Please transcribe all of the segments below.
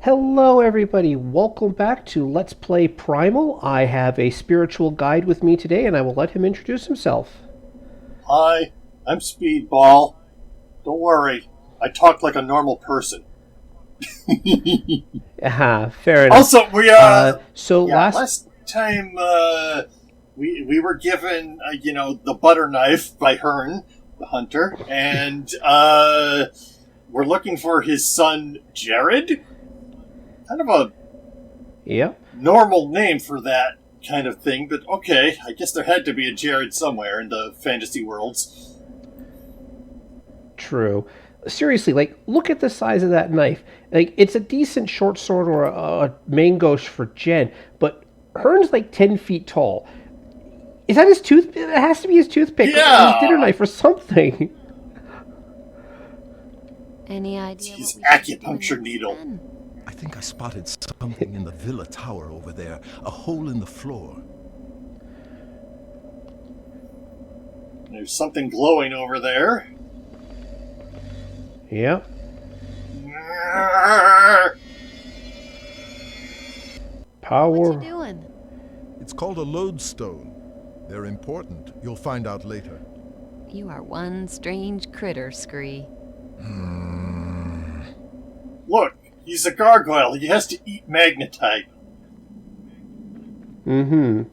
Hello, everybody. Welcome back to Let's Play Primal. I have a spiritual guide with me today, and I will let him introduce himself. Hi, I'm Speedball. Don't worry, I talk like a normal person. Fair enough. Also, last time we were given the butter knife by Hearn, the hunter, and we're looking for his son Jared. Kind of a normal name for that kind of thing, but okay, I guess there had to be a Jared somewhere in the fantasy worlds. True. Seriously, look at the size of that knife. It's a decent short sword or a main gauche for Jen, but Hearn's 10 feet tall. Is that his tooth? It has to be his toothpick or his dinner knife or something. Any idea? His acupuncture needle. I think I spotted something in the villa tower over there. A hole in the floor. There's something glowing over there. Yep. Power. What you doing? It's called a lodestone. They're important. You'll find out later. You are one strange critter, Scree. Look, he's a gargoyle. He has to eat magnetite. Mm-hmm.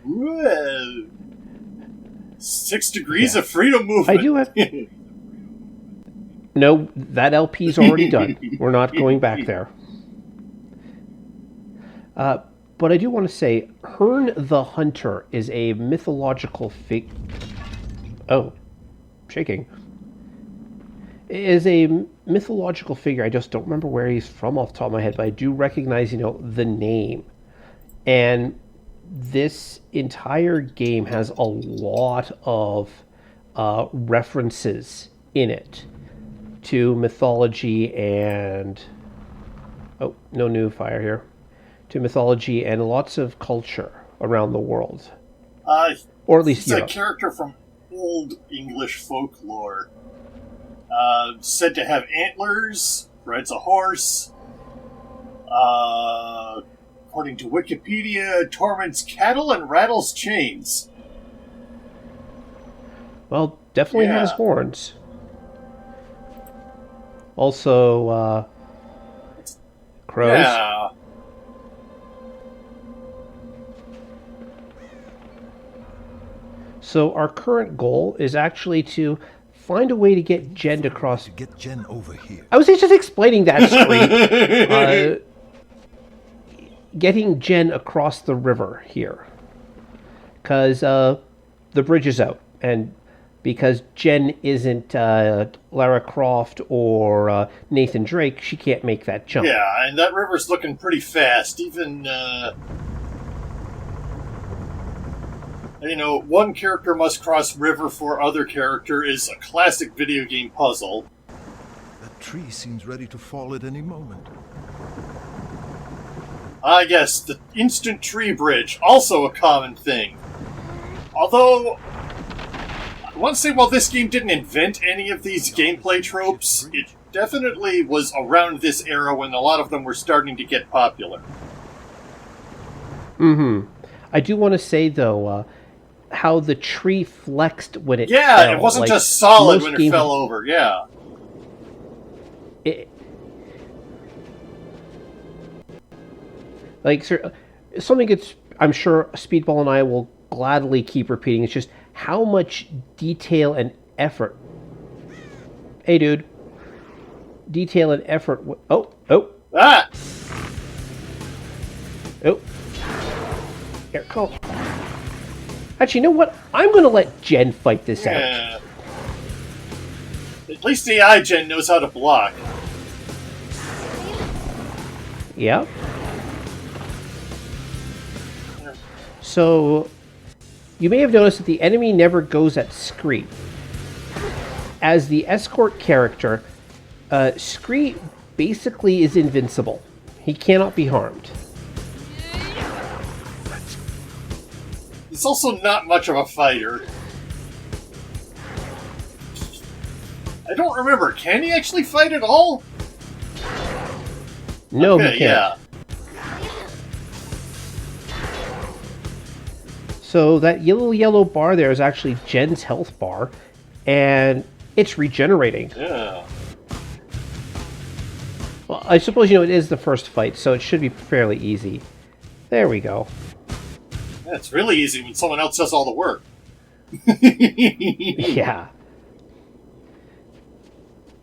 Whoa. 6 degrees of freedom movement. I do have... No, that LP's already done. We're not going back there. But I do want to say, Hearn the Hunter is a mythological figure. Oh, shaking. Is a mythological figure. I just don't remember where he's from off the top of my head, but I do recognize, the name. And this entire game has a lot of references in it to mythology and... Oh, no new fire here. To mythology and lots of culture around the world. Or at least Europe. He's a character from Old English folklore. Said to have antlers, rides a horse. According to Wikipedia, torments cattle and rattles chains. Well, definitely has horns. Also, crows. Yeah. So our current goal is actually to find a way to get Jen across. Get Jen over here. I was just explaining that screen. Getting Jen across the river here. Because the bridge is out. And because Jen isn't Lara Croft or Nathan Drake, she can't make that jump. Yeah, and that river's looking pretty fast. Even, one character must cross river for other character is a classic video game puzzle. That tree seems ready to fall at any moment. Yes, the instant tree bridge, also a common thing. Although, I want to say while this game didn't invent any of these gameplay tropes, it definitely was around this era when a lot of them were starting to get popular. Mm-hmm. I do want to say, though, how the tree flexed when it fell. Yeah, it wasn't just solid when it fell over, yeah. Something I'm sure Speedball and I will gladly keep repeating. It's just how much detail and effort. Hey, dude. Detail and effort. Oh. Ah! Oh. Here, come. Actually, you know what? I'm going to let Jen fight this out. At least the iGen knows how to block. Yeah. So, you may have noticed that the enemy never goes at Scree. As the escort character, Scree basically is invincible. He cannot be harmed. He's also not much of a fighter. I don't remember. Can he actually fight at all? No, okay, he can't. yeah. So that yellow bar there is actually Jen's health bar, and it's regenerating. Yeah. Well, I suppose, it is the first fight, so it should be fairly easy. There we go. Yeah, it's really easy when someone else does all the work. Yeah.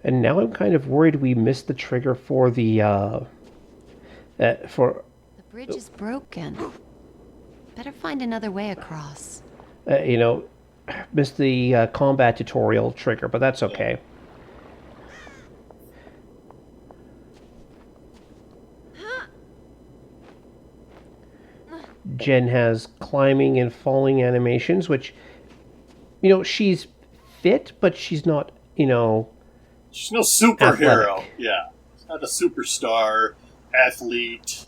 And now I'm kind of worried we missed the trigger for the, The bridge is broken. Better find another way across. missed the combat tutorial trigger, but that's okay. Jen has climbing and falling animations, which, she's fit, but she's not, She's no superhero. Athletic. Yeah. She's not a superstar athlete.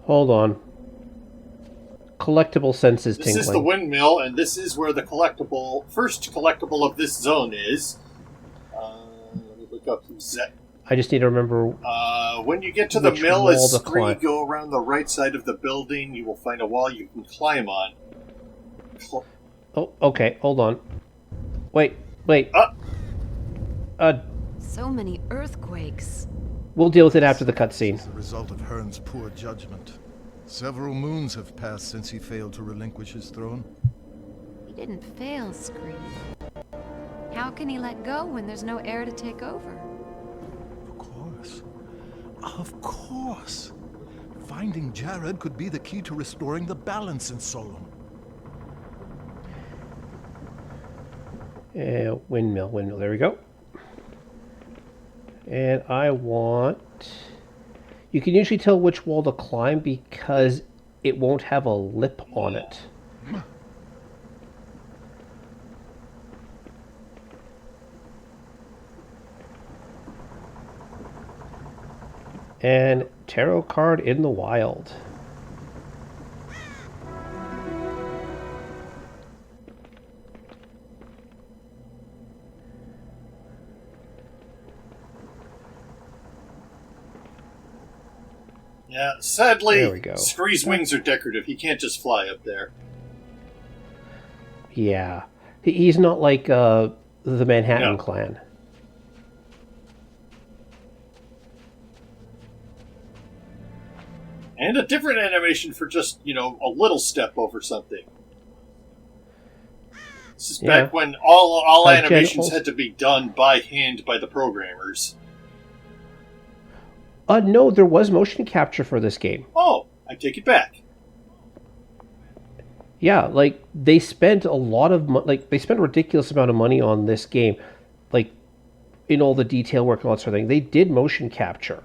Hold on. Collectible senses tingling. This is the windmill, and this is where the first collectible of this zone is. Let me look up I just need to remember. When you get to the which mill, wall as to Scree climb. go around the right side of the building, you will find a wall you can climb on. Oh, okay. Hold on. Wait. So many earthquakes. We'll deal with it after the cutscene. As a result of Hearn's poor judgment. Several moons have passed since he failed to relinquish his throne. He didn't fail, Scree. How can he let go when there's no heir to take over? Of course. Of course. Finding Jared could be the key to restoring the balance in Solum. Windmill. There we go. And I want... You can usually tell which wall to climb because it won't have a lip on it. And tarot card in the wild. Yeah, sadly, There we go. Scree's wings are decorative. He can't just fly up there. Yeah. He's not like the Manhattan No. Clan. And a different animation for just, a little step over something. This is back when all animations Jen, had to be done by hand by the programmers. No, there was motion capture for this game. Oh, I take it back. Yeah, like they spent a lot of they spent a ridiculous amount of money on this game, like in all the detail work and all that sort of thing. They did motion capture.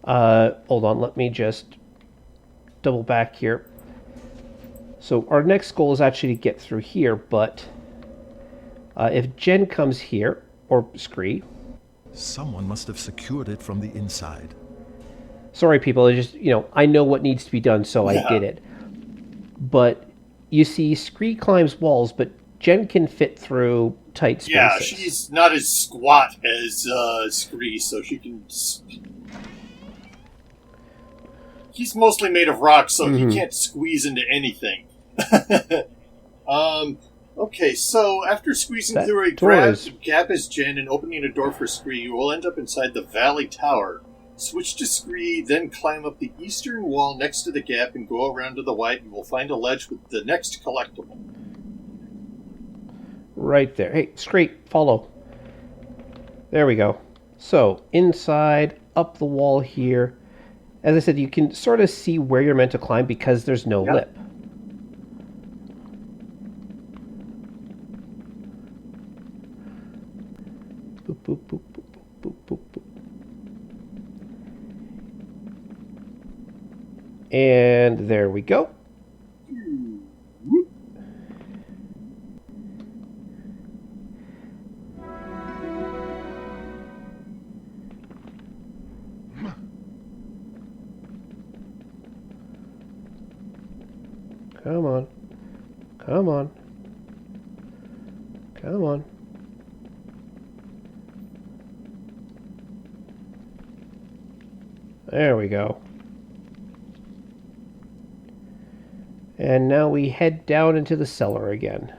Hold on, let me just double back here. So our next goal is actually to get through here, but if Jen comes here, or Scree... Someone must have secured it from the inside. Sorry, people, I just, I know what needs to be done, so I did it. But you see, Scree climbs walls, but Jen can fit through tight spaces. Yeah, she's not as squat as Scree, so she can... He's mostly made of rock, so he can't squeeze into anything. Okay, so after squeezing through a gap as Jen and opening a door for Scree, you will end up inside the Valley Tower. Switch to Scree, then climb up the eastern wall next to the gap and go around to the right. You will find a ledge with the next collectible. Right there. Hey, Scree, follow. There we go. So, inside, up the wall here. As I said, you can sort of see where you're meant to climb because there's no lip. Boop, boop, boop, boop, boop, boop, boop. And there we go. Come on. Come on. Come on. There we go. And now we head down into the cellar again.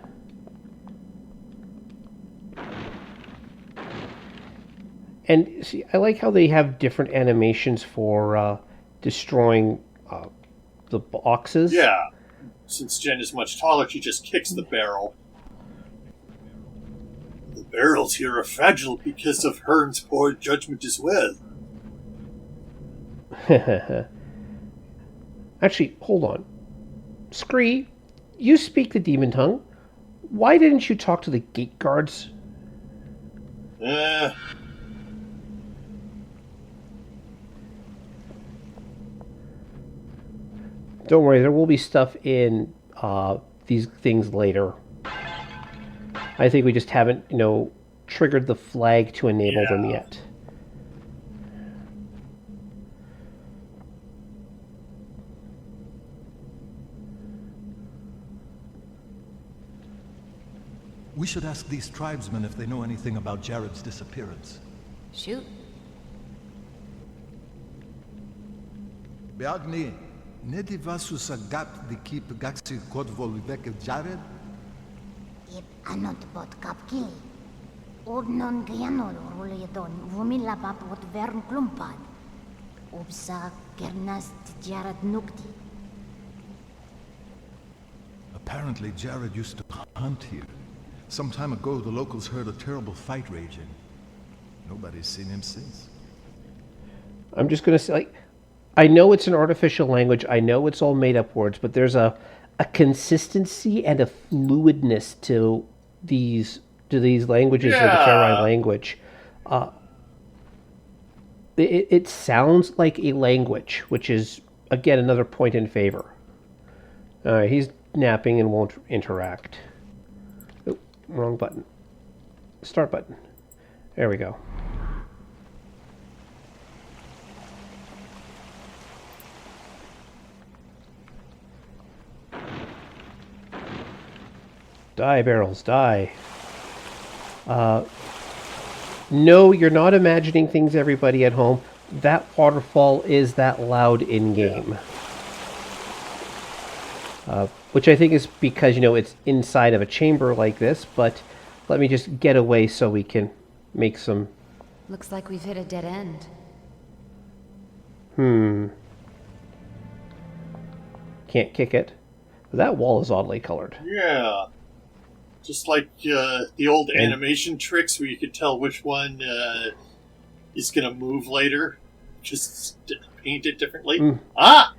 And see, I like how they have different animations for destroying the boxes. Yeah. Since Jen is much taller, she just kicks the barrel. The barrels here are fragile because of Hearn's poor judgment as well. Actually, hold on. Scree, you speak the demon tongue. Why didn't you talk to the gate guards? Don't worry, there will be stuff in these things later. I think we just haven't, triggered the flag to enable them yet. We should ask these tribesmen if they know anything about Jared's disappearance. Shoot. Beagni, nedi vasus agat di keep gaxi kodvol veke Jared? Ip anot bot kapki. Ognon gianol ruledon vumila papot vern klumpad. Upsa kernas Jared nukti. Apparently Jared used to hunt here. Some time ago, the locals heard a terrible fight raging. Nobody's seen him since. I'm just going to say, I know it's an artificial language. I know it's all made up words, but there's a consistency and a fluidness to these languages, like the Ferai language. It sounds like a language, which is, again, another point in favor. All right, he's napping and won't interact. Wrong button. Start button. There we go. Die, barrels, die. No, you're not imagining things, everybody at home. That waterfall is that loud in-game. Which I think is because, it's inside of a chamber like this, but let me just get away so we can make some... Looks like we've hit a dead end. Can't kick it. That wall is oddly colored. Yeah. Just like the old animation tricks where you could tell which one is going to move later. Just paint it differently. Ah!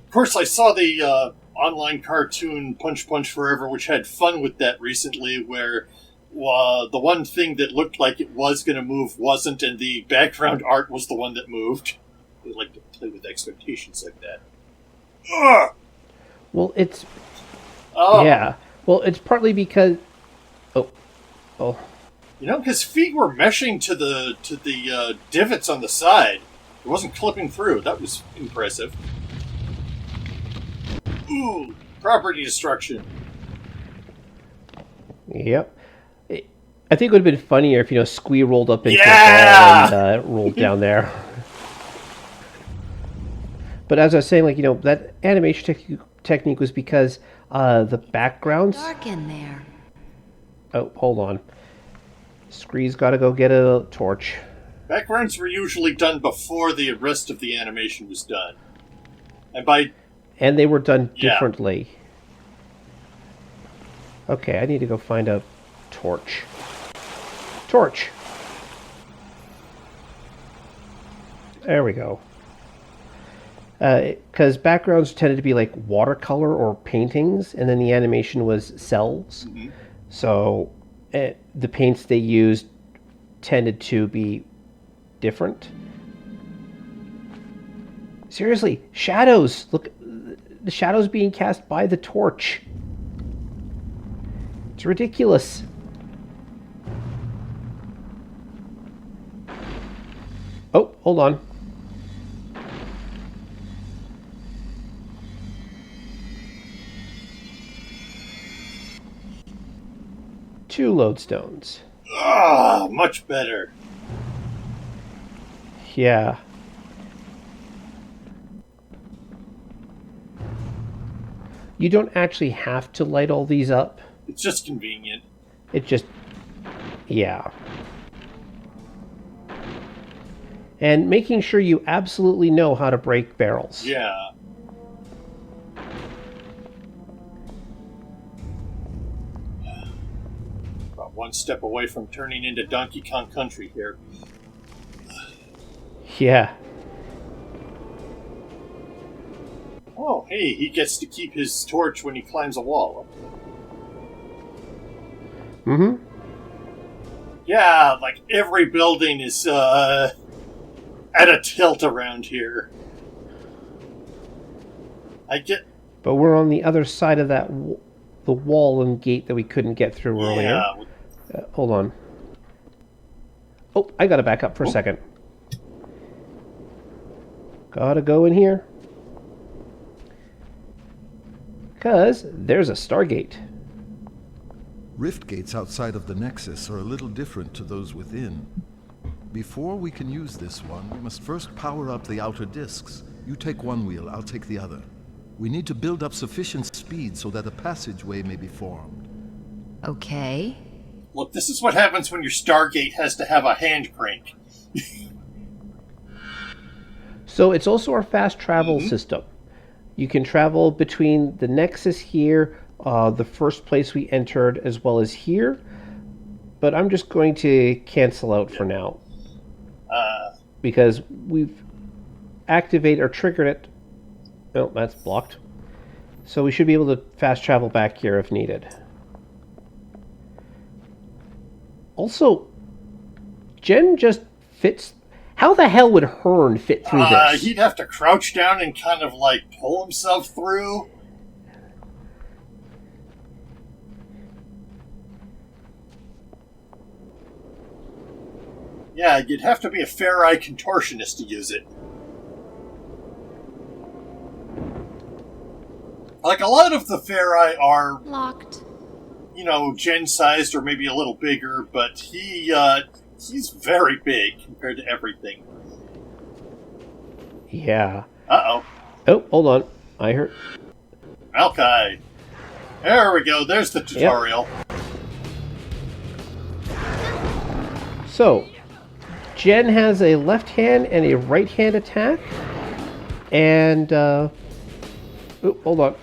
Of course, I saw the online cartoon Punch Punch Forever, which had fun with that recently, where the one thing that looked like it was going to move wasn't, and the background art was the one that moved. They like to play with expectations like that. Ugh! Well, it's... Oh. Yeah. Well, it's partly because... Oh. His feet were meshing to the divots on the side. It wasn't clipping through. That was impressive. Ooh, property destruction. Yep. I think it would have been funnier if, Squee rolled up into a ball and rolled down there. But as I was saying, that animation technique was because the backgrounds... Dark in there. Oh, hold on. Squee's got to go get a torch. Backgrounds were usually done before the rest of the animation was done. And they were done differently. Okay, I need to go find a torch. Torch! There we go. Because backgrounds tended to be like watercolor or paintings, and then the animation was cells. Mm-hmm. So the paints they used tended to be different. Seriously, shadows! Look, the shadows being cast by the torch. It's ridiculous. Oh, hold on. 2 lodestones. Ah, much better. Yeah. You don't actually have to light all these up. It's just convenient. It just... yeah. And making sure you absolutely know how to break barrels. Yeah. About one step away from turning into Donkey Kong Country here. Yeah. Oh, hey, he gets to keep his torch when he climbs a wall. Mm-hmm. Yeah, like every building is at a tilt around here. But we're on the other side of that the wall and gate that we couldn't get through earlier. Hold on. Oh, I gotta back up for a second. Gotta go in here. Because there's a Stargate. Rift gates outside of the Nexus are a little different to those within. Before we can use this one, we must first power up the outer discs. You take one wheel, I'll take the other. We need to build up sufficient speed so that a passageway may be formed. Okay. Look, this is what happens when your Stargate has to have a hand crank. So it's also our fast travel system. You can travel between the Nexus here, the first place we entered, as well as here. But I'm just going to cancel out for now. Because we've activated or triggered it. Oh, that's blocked. So we should be able to fast travel back here if needed. Also, Jen just fits... How the hell would Hearn fit through this? He'd have to crouch down and kind of like pull himself through. Yeah, you'd have to be a Ferai contortionist to use it. Like, a lot of the Ferai are... Locked. You know, Jen-sized or maybe a little bigger, but he's very big compared to everything. Yeah. Uh-oh. Oh, hold on. I heard... Maokai. There we go. There's the tutorial. Yep. So, Jen has a left hand and a right hand attack. And, oh, hold on.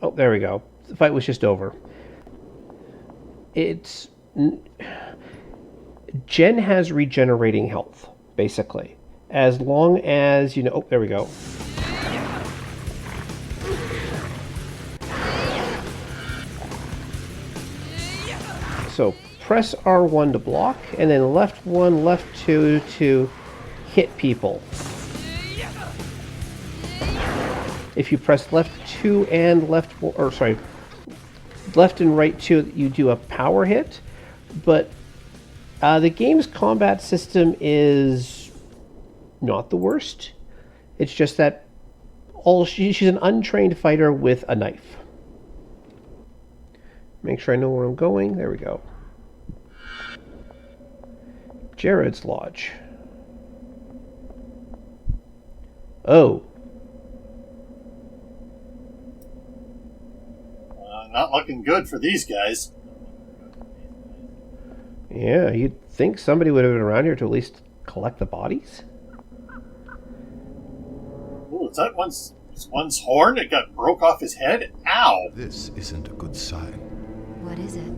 Oh, there we go. The fight was just over. Jen has regenerating health, basically. As long as, you know... Oh, there we go. So, press R1 to block, and then left 1, left 2 to hit people. If you press left 2 and left and right 2, you do a power hit. But the game's combat system is not the worst. It's just that she's an untrained fighter with a knife. Make sure I know where I'm going. There we go. Jared's Lodge. Oh. Not looking good for these guys. Yeah, you'd think somebody would have been around here to at least collect the bodies. Ooh, is that one's horn? It got broke off his head? Ow! This isn't a good sign. What is it?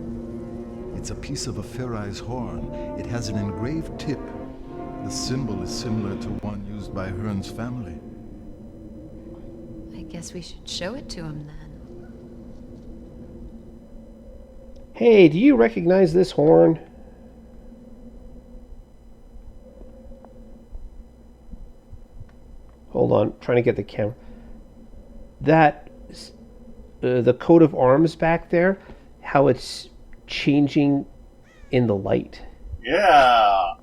It's a piece of a Ferai's horn. It has an engraved tip. The symbol is similar to one used by Hearn's family. I guess we should show it to him then. Hey, do you recognize this horn? Hold on, trying to get the camera. That, the coat of arms back there, how it's changing in the light. Yeah.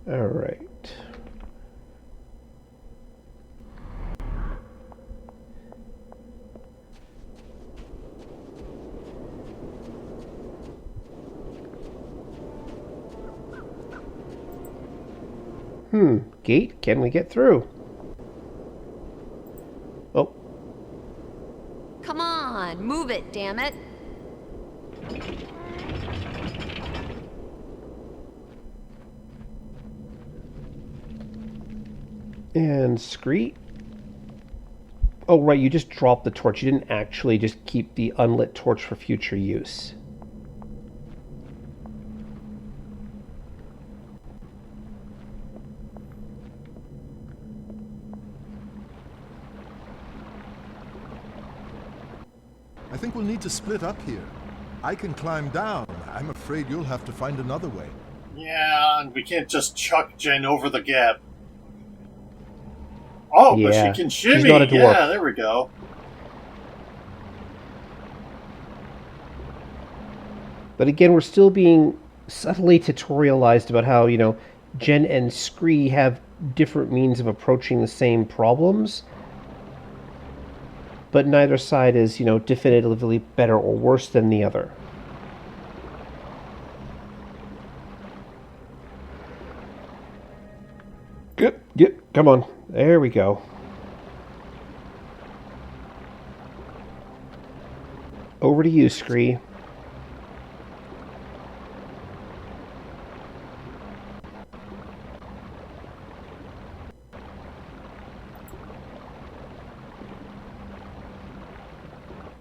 All right. Gate? Can we get through? Oh. Come on, move it, damn it. And Screet? Oh, right, you just dropped the torch. You didn't actually just keep the unlit torch for future use. I think we'll need to split up here. I can climb down. I'm afraid you'll have to find another way. Yeah, and we can't just chuck Jen over the gap. Oh, yeah, but she can shimmy. She's not a dwarf. Yeah, there we go. But again, we're still being subtly tutorialized about how, Jen and Scree have different means of approaching the same problems. But neither side is, definitively better or worse than the other. Yep, come on. There we go. Over to you, Scree.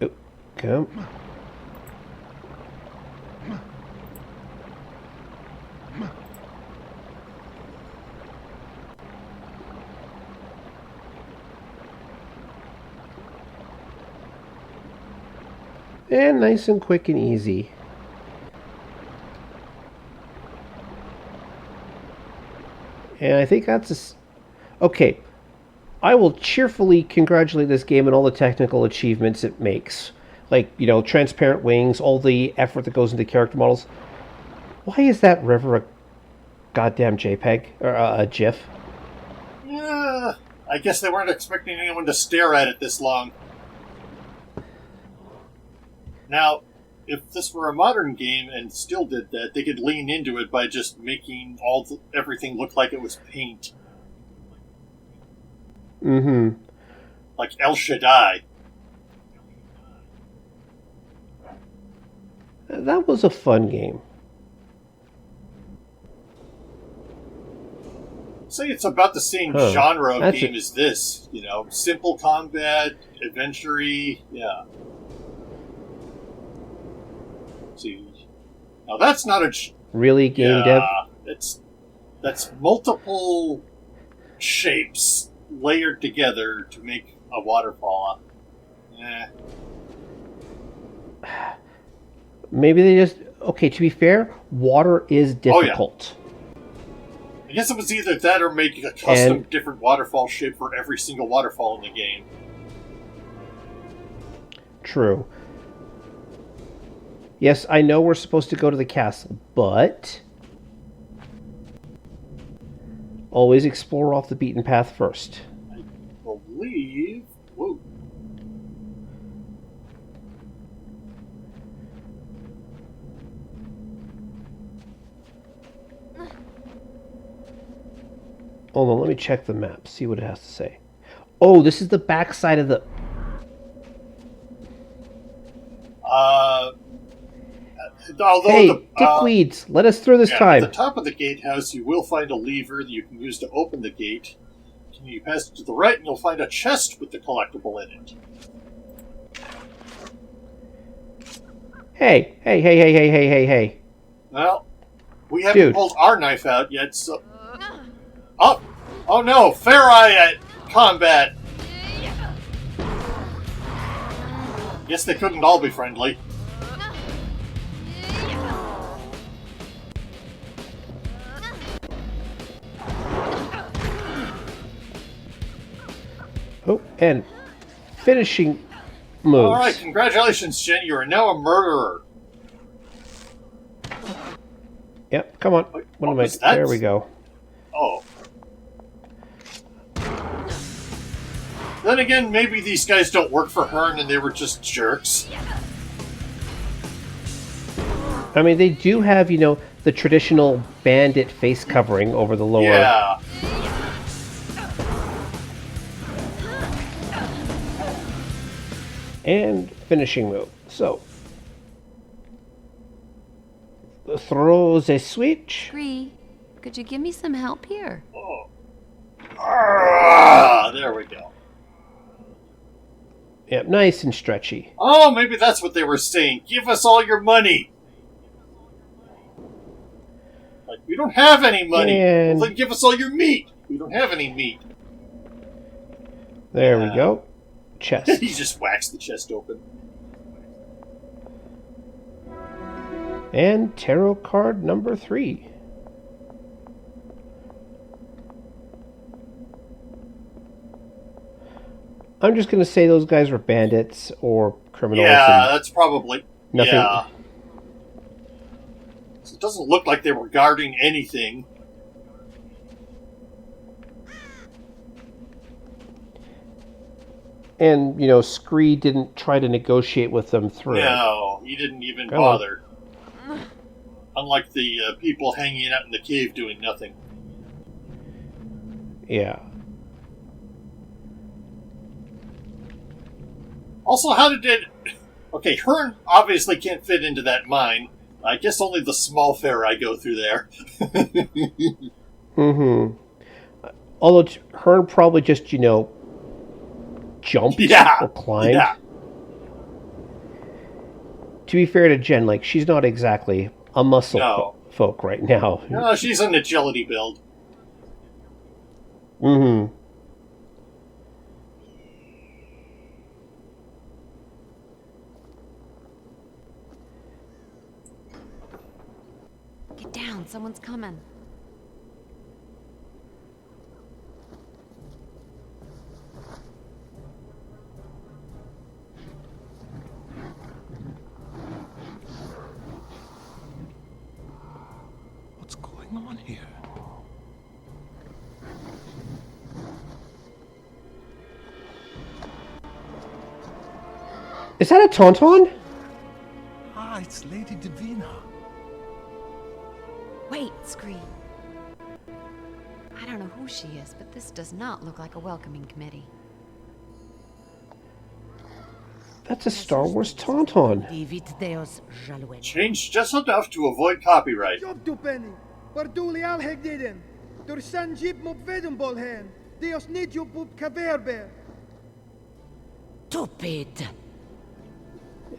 Oh, come. And nice and quick and easy. And I think that's okay. I will cheerfully congratulate this game on all the technical achievements it makes. Like, transparent wings, all the effort that goes into character models. Why is that river a goddamn JPEG? Or a GIF? Yeah, I guess they weren't expecting anyone to stare at it this long. Now, if this were a modern game and still did that, they could lean into it by just making everything look like it was paint. Mm-hmm. Like El Shaddai. That was a fun game. Say it's about the same genre of game as this. Simple combat, adventure-y, yeah. See, now that's not a really game dev. That's multiple shapes layered together to make a waterfall. Maybe they just to be fair, water is difficult. Oh, yeah. I guess it was either that or make a custom different waterfall shape for every single waterfall in the game. True. Yes, I know we're supposed to go to the castle, but always explore off the beaten path first. I believe... Whoa. Hold on, let me check the map, see what it has to say. Oh, this is the backside of the... Hey, dickweeds, let us through this time. At the top of the gatehouse, you will find a lever that you can use to open the gate. You pass it to the right, and you'll find a chest with the collectible in it. Hey. Well, we haven't pulled our knife out yet, so... Oh no, Ferai at combat! Guess they couldn't all be friendly. Oh, and finishing moves. Alright, congratulations, Jen. You are now a murderer. Yep, come on. What was that? There we go. Oh. Then again, maybe these guys don't work for Hearn and they were just jerks. I mean, they do have, the traditional bandit face covering over the lower. Yeah. And finishing move. So, throw the switch. Scree, could you give me some help here? Oh. Ah, there we go. Yep, nice and stretchy. Oh, maybe that's what they were saying. Give us all your money. Like, we don't have any money. And... Well, then give us all your meat. We don't have any meat. There we go. Chest. He just whacks the chest open. And tarot card number 3. I'm just going to say those guys were bandits or criminals. Yeah, that's probably... Nothing. Yeah. So it doesn't look like they were guarding anything. And, Scree didn't try to negotiate with them through. No, he didn't even bother. Unlike the people hanging out in the cave doing nothing. Yeah. Also, how did it... Okay, Hearn obviously can't fit into that mine. I guess only the small Ferai go through there. Mm-hmm. Although Hearn probably just, jumped or climbed. Yeah. To be fair to Jen, she's not exactly a muscle folk right now. No, she's an agility build. Mm-hmm. Get down, someone's coming. What's going on here? Is that a tauntaun? Ah, it's Lady Divina. Wait, Scree. I don't know who she is, but this does not look like a welcoming committee. That's a Star Wars tauntaun. Changed just enough to avoid copyright. Stupid.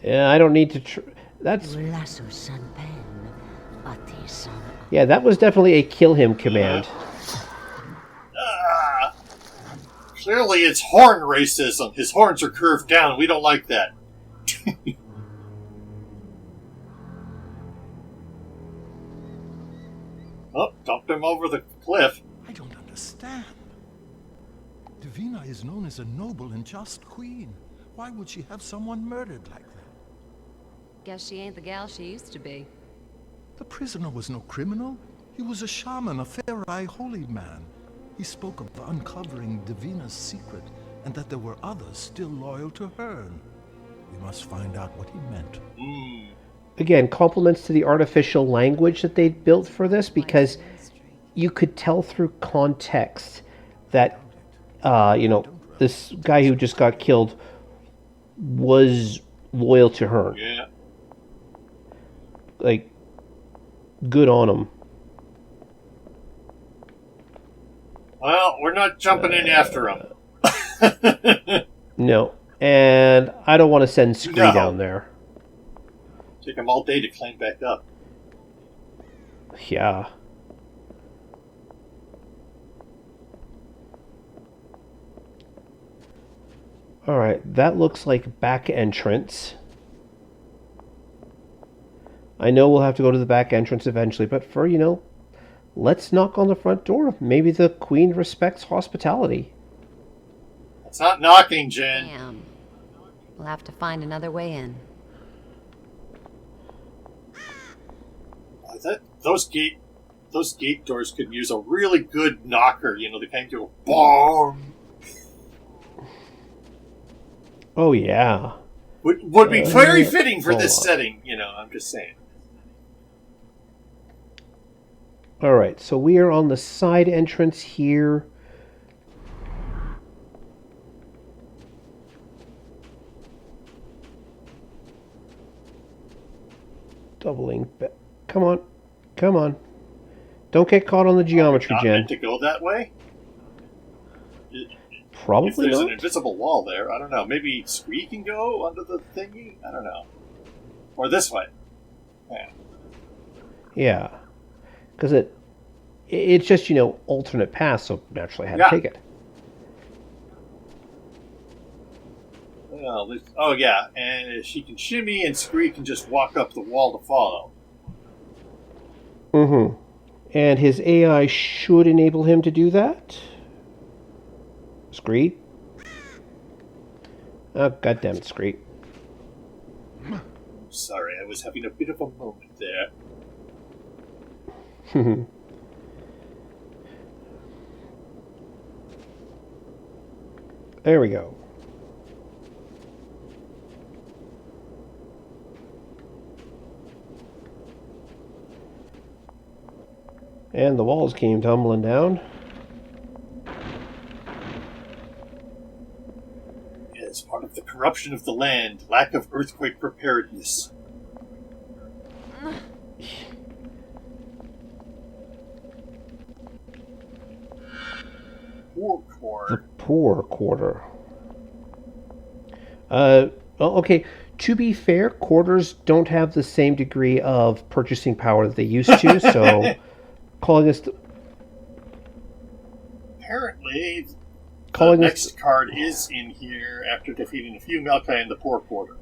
Yeah, I don't need to... That's... Yeah, that was definitely a kill him command. Clearly it's horn racism. His horns are curved down. We don't like that. Oh, dumped him over the cliff. I don't understand. Divina is known as a noble and just queen. Why would she have someone murdered like that? Guess she ain't the gal she used to be. The prisoner was no criminal. He was a shaman, a Ferai holy man. He spoke of uncovering Divina's secret, and that there were others still loyal to her. We must find out what he meant. Again, compliments to the artificial language that they built for this, because you could tell through context that, this guy who just got killed was loyal to her. Yeah. Good on him. Well, we're not jumping in after him. No. And I don't want to send Scree down there. Take him all day to climb back up. Yeah. Alright, that looks like back entrance. I know we'll have to go to the back entrance eventually, but for, let's knock on the front door. Maybe the Queen respects hospitality. It's not knocking, Jen. Damn. We'll have to find another way in. Those gate doors could use a really good knocker, the kind of boom. Oh, yeah. Would be very fitting for this setting, I'm just saying. Alright, so we are on the side entrance here. Doubling. Come on. Come on. Don't get caught on the geometry, not Jen. Meant to go that way? Probably if there's not. an invisible wall there, I don't know. Maybe Scree can go under the thingy? I don't know. Or this way. Yeah. Yeah. Because it's just, alternate paths, so naturally I had to take it. Well, oh, yeah. And she can shimmy, and Scree can just walk up the wall to follow. Mm-hmm. And his AI should enable him to do that. Scree? Oh, goddammit, Scree. Sorry, I was having a bit of a moment there. There we go. And the walls came tumbling down. As part of the corruption of the land, lack of earthquake preparedness. Poor quarter. The poor quarter. Okay. To be fair, quarters don't have the same degree of purchasing power that they used to, so calling us... Apparently, the next card is in here after defeating a few Maokai in the poor quarter.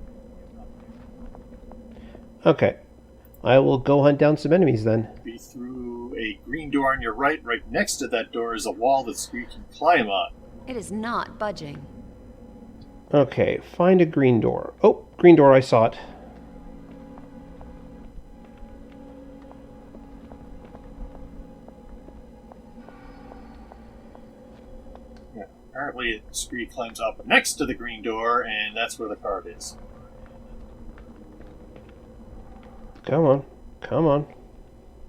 Okay. I will go hunt down some enemies then. Be through a green door on your right. Right next to that door is a wall that Scree can climb on. It is not budging. Okay, find a green door. Oh, green door, I saw it. Yeah, apparently, Scree climbs up next to the green door, and that's where the card is. Come on. Come on.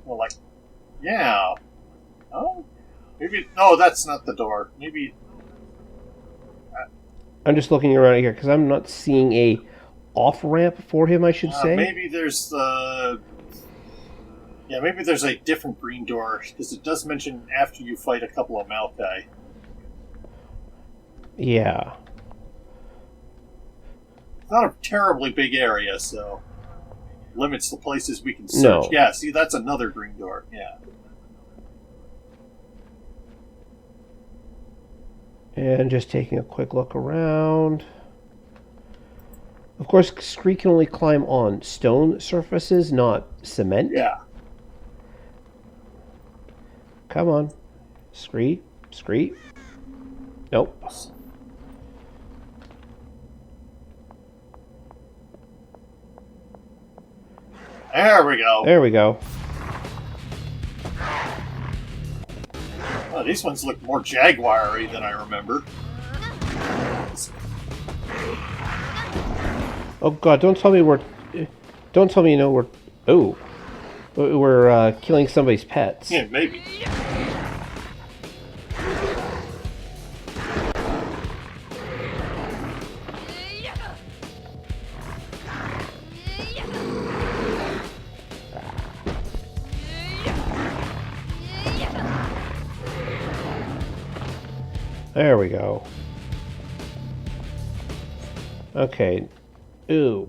Well, yeah. Oh? Maybe... No, that's not the door. Maybe... I'm just looking around here because I'm not seeing a off-ramp for him, I should say. Maybe there's the... Yeah, maybe there's a different green door, because it does mention after you fight a couple of Maokai. Yeah. It's not a terribly big area, so... limits the places we can search. No. Yeah, see, that's another green door. Yeah. And just taking a quick look around. Of course, Scree can only climb on stone surfaces, not cement. Yeah. Come on. Scree. Scree. Nope. There we go. There we go. Oh, these ones look more jaguar-y than I remember. Oh god, don't tell me we're... Don't tell me we're... Oh. We're killing somebody's pets. Yeah, maybe. There we go. Okay. Ooh.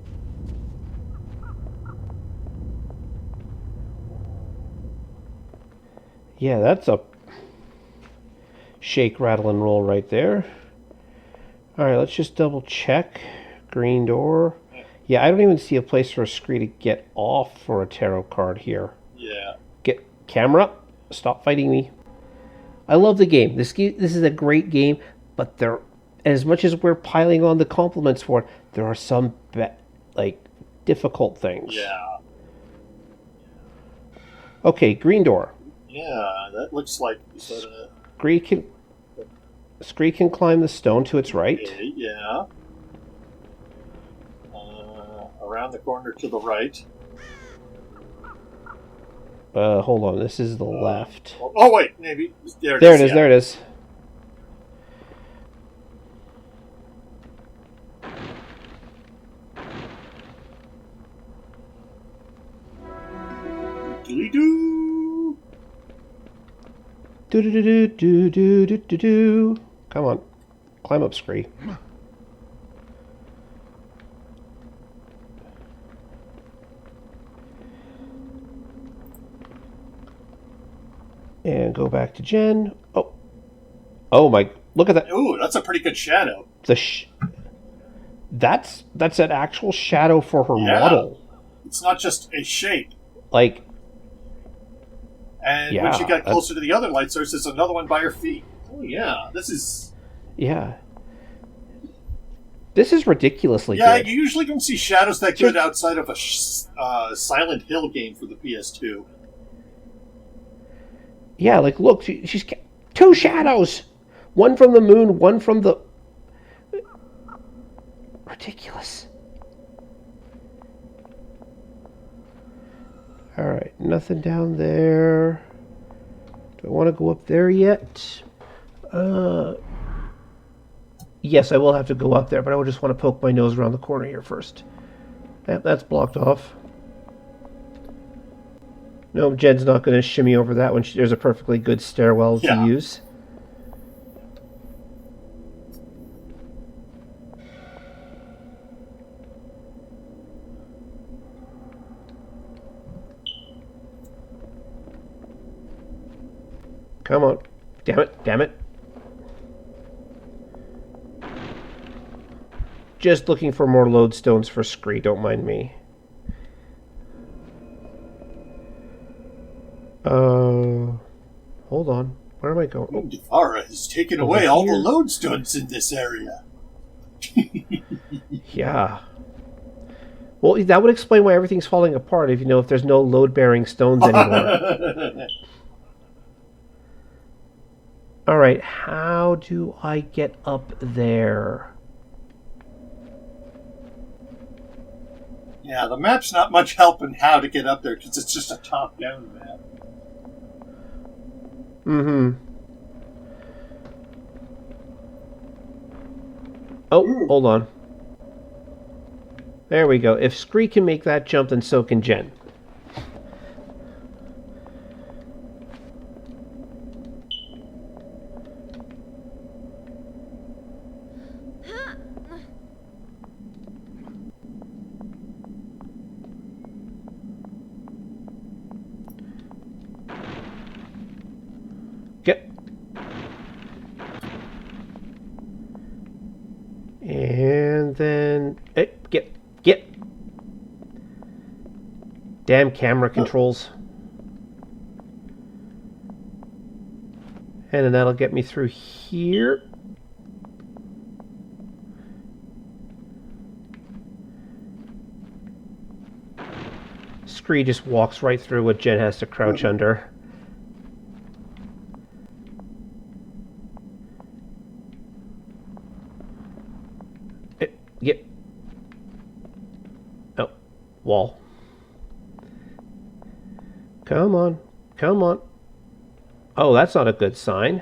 Yeah, that's a shake, rattle, and roll right there. Alright, let's just double check. Green door. Yeah, I don't even see a place for a Scree to get off for a tarot card here. Yeah. Get camera. Stop fighting me. I love the game. This is a great game, but as much as we're piling on the compliments for it, there are some difficult things. Yeah. Okay, green door. Yeah, that looks like Scree can climb the stone to its right. Okay, yeah. Around the corner to the right. Hold on. This is the left. Oh, wait. Maybe. There it There is. it is. There it is. Doo-doo. Do. Come on. Climb up, Scree. And go back to Jen. Oh my! Look at that. Ooh, that's a pretty good shadow. That's an actual shadow for her model. It's not just a shape. Like. And when she got closer to the other light source, there's another one by her feet. Oh yeah, this is. Yeah. This is ridiculously good. Yeah, you usually don't see shadows that good outside of a Silent Hill game for the PS2. Yeah, like, look, she's two shadows. One from the moon, one from the... Ridiculous. Alright, nothing down there. Do I want to go up there yet? Yes, I will have to go up there, but I would just want to poke my nose around the corner here first. That's blocked off. No, Jed's not going to shimmy over that one. There's a perfectly good stairwell to use. Come on. Damn it. Just looking for more lodestones for Scree, don't mind me. Hold on. Where am I going? Oh, Devara has taken away all the lodestones in this area. Yeah. Well, that would explain why everything's falling apart if there's no load-bearing stones anymore. Alright, how do I get up there? Yeah, the map's not much help in how to get up there because it's just a top-down map. Oh, hold on. There we go. If Scree can make that jump, then so can Jen. And then... Get! Damn camera controls. And then that'll get me through here. Scree just walks right through what Jen has to crouch under. Yep. Oh, wall. Come on. Oh, that's not a good sign.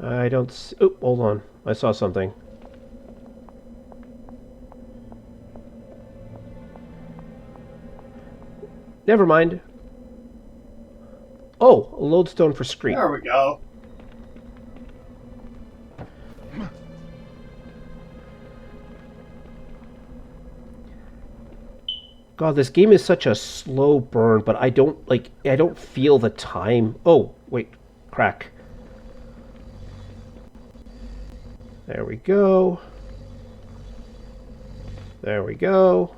I don't see... Oh, hold on. I saw something. Never mind. Oh, a lodestone for Scree. There we go. God, this game is such a slow burn, but I don't feel the time. Oh, wait. Crack. There we go. There we go.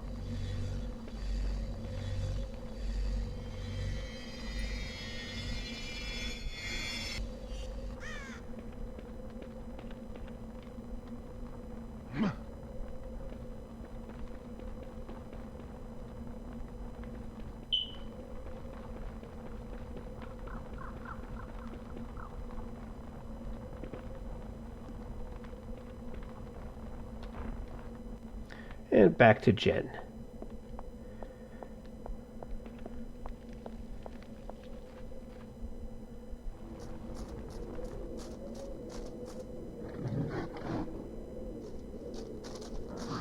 And back to Jen.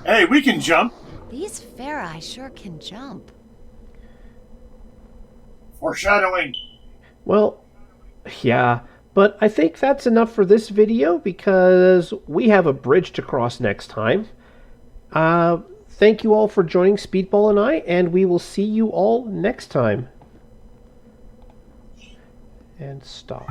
Hey, we can jump. These Ferai sure can jump. Foreshadowing. Well, yeah, but I think that's enough for this video because we have a bridge to cross next time. Thank you all for joining Speedball and I, and we will see you all next time. And stop.